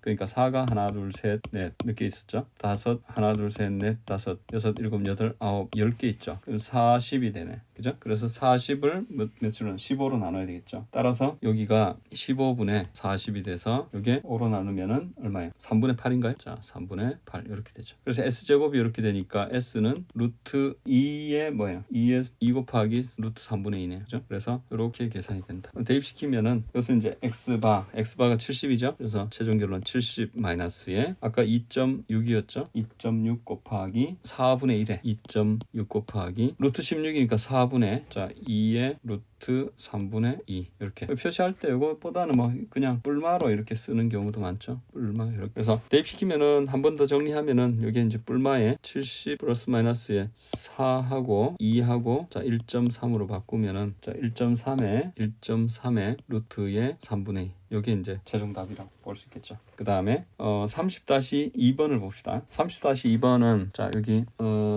그러니까 4가 하나 둘 셋 넷 몇 개 있었죠? 5 하나 둘 셋 넷 5 6 7 8 9 10개 있죠. 그럼 40이 되네. 그죠? 그래서 40을 몇으로 15로 나눠야 되겠죠. 따라서 여기가 15분의 40이 돼서 이게 5로 나누면은 얼마예요? 3분의 8인가요? 자, 3분의 8 이렇게 되죠. 그래서 S제곱이 이렇게 되니까 S는 루트 2의 뭐예요? 2 곱하기 루트 3분의 2네요. 그죠? 그래서 이렇게 계산이 된다. 대입시키면은 이것은 이제 X바가 70이죠. 그래서 최종 결론 70 마이너스에 아까 2.6이었죠. 2.6 곱하기 4분의 1에 2.6 곱하기 루트 16이니까 4분의 자 2의 루트 3분의 2 이렇게 표시할 때 이것보다는 뭐 그냥 뿔마로 이렇게 쓰는 경우도 많죠. 뿔마 이렇게. 그래서 대입시키면은 한 번 더 정리하면은 이게 이제 뿔마에 70 플러스 마이너스에 4하고 2하고 자 1.3으로 바꾸면은 자 1.3에 루트의 3분의 2 여기 이제 최종 답이라고 볼 수 있겠죠. 그 다음에 30-2번을 봅시다. 30-2번은 자 여기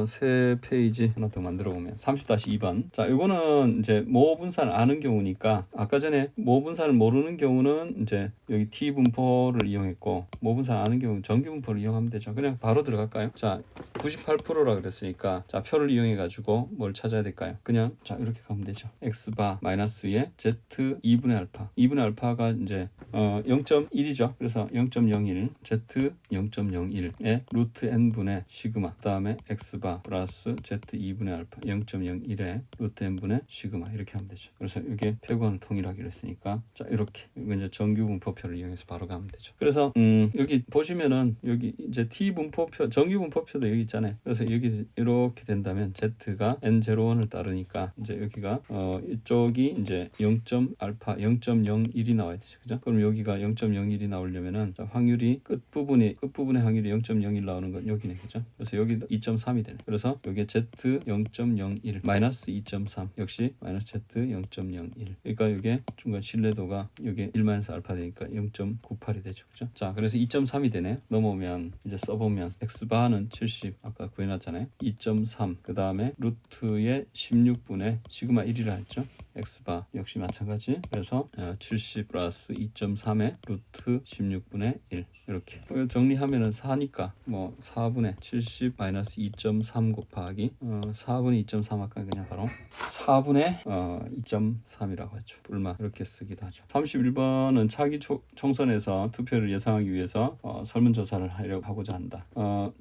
세 페이지 하나 더 만들어 보면 30-2번. 자 이거는 이제 모분산을 아는 경우니까 아까 전에 모분산을 모르는 경우는 이제 여기 T 분포를 이용했고 모분산 아는 경우는 정규 분포를 이용하면 되죠. 그냥 바로 들어갈까요? 자 98%라 그랬으니까 자 표를 이용해 가지고 뭘 찾아야 될까요? 그냥 자 이렇게 가면 되죠. x바 마이너스의 z 2분의 알파. 2분의 알파가 이제 0.1이죠. 그래서 0.01 z 0.01의 루트 n분의 시그마. 그다음에 x바 플러스 z 2분의 알파 0.01의 루트 n분의 시그마 이렇게 하면 되죠. 그래서 이게 표관을 통일하기로 했으니까 자 이렇게 이거 이제 정규 분포표를 이용해서 바로 가면 되죠. 그래서 여기 보시면은 여기 이제 t 분포표 정규 분포표도 여기 있잖아요. 그래서 여기 이렇게 된다면 z가 n01을 따르니까 이제 여기가 이쪽이 이제 0.알파 0.01이 나와야 되죠. 그죠? 그럼 여기가 0.01이 나오려면은 확률이 끝부분의 확률이 0.01 나오는 건 여기네. 그죠? 그래서 여기도 2.3이 되네. 그래서 여기에 z 0.01 마이너스 2.3 역시 마이너스 z 0.01. 그러니까 이게 중간 신뢰도가 여기 1-알파 되니까 0.98이 되죠. 그죠? 자, 그래서 2.3이 되네요. 넘어오면 이제 써보면 x바는 70 아까 구해놨잖아요. 2.3 그 다음에 루트의 16분의 시그마 1이라 했죠. x바 역시 마찬가지. 그래서 70 플러스 2.3의 루트 16분의 1 이렇게 정리하면은 4니까 뭐 4분의 70 마이너스 2.3 곱하기 4분의 2.3 아까 그냥 바로 4분의 2.3이라고 했죠. 불마 이렇게 쓰기도 하죠. 31번은 차기 총선에서 투표를 예상하기 위해서 설문조사를 하고자 한다.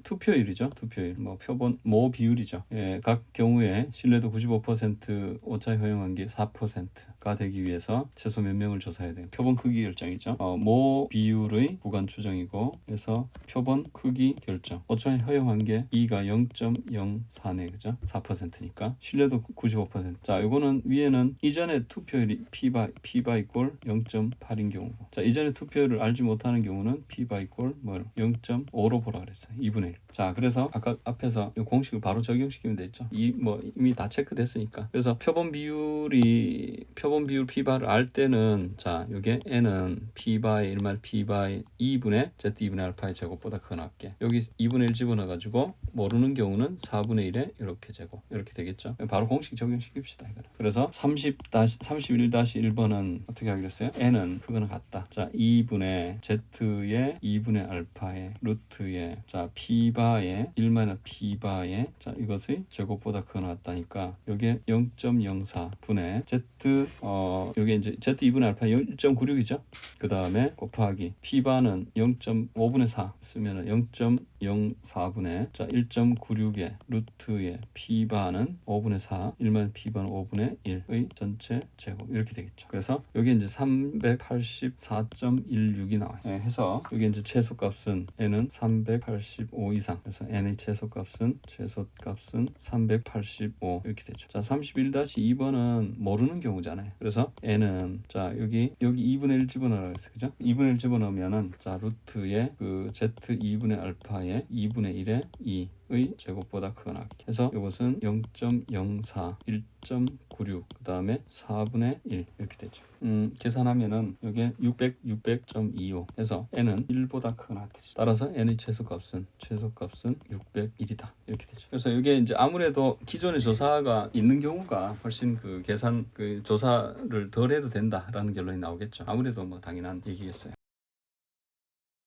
투표율이죠. 투표율 뭐 표본 모 비율이죠. 예, 각 경우에 신뢰도 95% 오차 허용 게 4%가 되기 위해서 최소 몇 명을 조사해야 돼요. 표본 크기 결정이죠. 모 비율의 구간 추정이고 그래서 표본 크기 결정. 오차 허용 게 2가 0.04네. 그죠? 4%니까 신뢰도 95%. 자, 이거는 위에는 이전에 투표율이 P바 이꼴 0.8인 경우고. 자, 이전에 투표율을 알지 못하는 경우는 P바 이꼴 0.5로 보라 그랬어요. 2분의 1. 자, 그래서 아까 앞에서 이 공식을 바로 적용시키면 되죠. 이미 다 체크됐으니까. 그래서 표본 비율 P바를 알 때는 자, 요게 n은 P바의 1말 P바의 2분의 Z 2분의 알파의 제곱보다 크게. 여기 2분의 1 집어넣어 가지고 모르는 경우는 4분의 1에 이렇게 제곱. 이렇게 되겠죠. 바로 공식 적용시킵시다. 이거는. 그래서 31-1번은 어떻게 하기로 했어요? n은 그거는 같다. 자, 2분의 Z의 2분의 알파의 루트의 자, P바의 1마이너스 P바의 자, 이것의 제곱보다 크게 나왔다니까 여기에 0.04 분의 Z 여기 이제 Z 2분의 알파 1.96이죠. 그 다음에 곱하기 P바는 0.5분의 4 쓰면은 0.04분의 자 1.96의 루트의 P바는 5분의 4 1만 P바는 5분의 1의 전체 제곱 이렇게 되겠죠. 그래서 여기 이제 384.16이 나와요. 네, 해서 여기 이제 최소값은 n은 385 이상. 그래서 n의 최소값은 385 이렇게 되죠. 자, 31-2번은 모르는 경우잖아요. 그래서 n은 자 여기 2분의 1 집어넣으라고 했어요. 그죠? 2분의 1 집어넣으면은 자 루트의 그 z 2분의 알파의 2분의 1의 2의 제곱보다 크거나 해서 이것은 0.04 1.96 그 다음에 4분의 1 이렇게 되죠. 계산하면은 이게 600.25 해서 n은 1보다 크거나 되죠. 따라서 n의 최소값은 601이다 이렇게 되죠. 그래서 이게 이제 아무래도 기존의 조사가 있는 경우가 훨씬 그 계산 그 조사를 덜 해도 된다라는 결론이 나오겠죠. 아무래도 뭐 당연한 얘기겠어요.